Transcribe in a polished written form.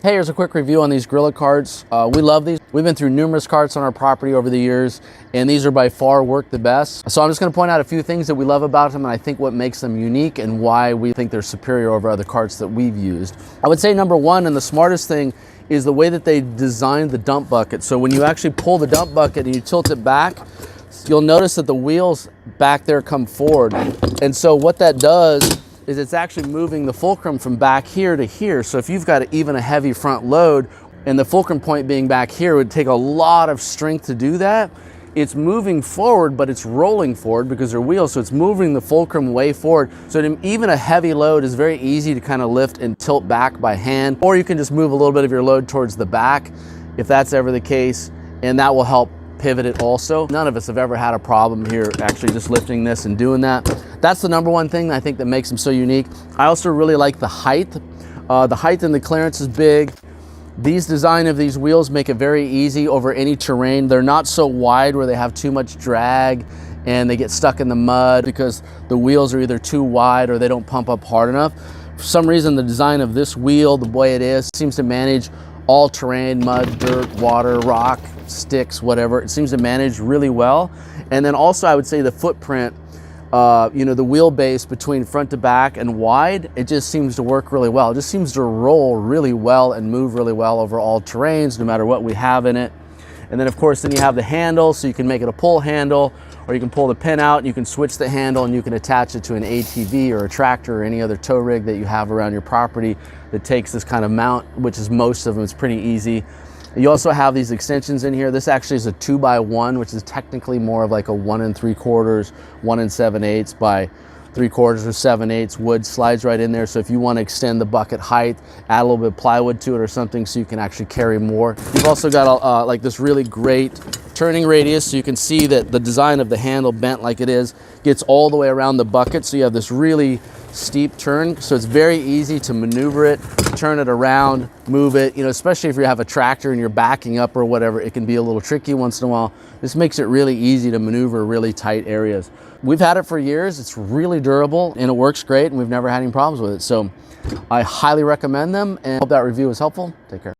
Hey, here's a quick review on these Gorilla carts. We love these. We've been through numerous carts on our property over the years, and these are by far work the best. So I'm just gonna point out a few things that we love about them and I think what makes them unique and why we think they're superior over other carts that we've used. I would say number one, and the smartest thing, is the way that they designed the dump bucket. So when you actually pull the dump bucket and you tilt it back, you'll notice that the wheels back there come forward. And so what that does is it's actually moving the fulcrum from back here to here. So if you've got even a heavy front load and the fulcrum point being back here, it would take a lot of strength to do that. It's moving forward, but it's rolling forward because they're wheels. So it's moving the fulcrum way forward. So even a heavy load is very easy to kind of lift and tilt back by hand, or you can just move a little bit of your load towards the back if that's ever the case, and that will help pivot it also. None of us have ever had a problem here actually just lifting this and doing that. That's the number one thing I think that makes them so unique. I also really like the height. The height and the clearance is big. These design of these wheels make it very easy over any terrain. They're not so wide where they have too much drag and they get stuck in the mud because the wheels are either too wide or they don't pump up hard enough. For some reason, the design of this wheel, the way it is, seems to manage all terrain, mud, dirt, water, rock, sticks, whatever. It seems to manage really well. And then also I would say the footprint, you know, the wheelbase between front to back and wide, it just seems to work really well. It just seems to roll really well and move really well over all terrains, no matter what we have in it. And then of course, then you have the handle, so you can make it a pull handle, or you can pull the pin out and you can switch the handle and you can attach it to an ATV or a tractor or any other tow rig that you have around your property that takes this kind of mount, which is most of them. It's pretty easy. You also have these extensions in here. This actually is a 2x1, which is technically more of like a 1 3/4, 1 7/8 by 3/4 or 7/8. Wood slides right in there. So if you want to extend the bucket height, add a little bit of plywood to it or something so you can actually carry more. You've also got like this really great turning radius, so you can see that the design of the handle bent like it is gets all the way around the bucket. So you have this really steep turn, so it's very easy to maneuver it, turn it around, move it, you know, especially if you have a tractor and you're backing up or whatever, it can be a little tricky once in a while. This makes it really easy to maneuver really tight areas. We've had it for years. It's really durable and it works great, and we've never had any problems with it. So I highly recommend them and hope that review was helpful. Take care.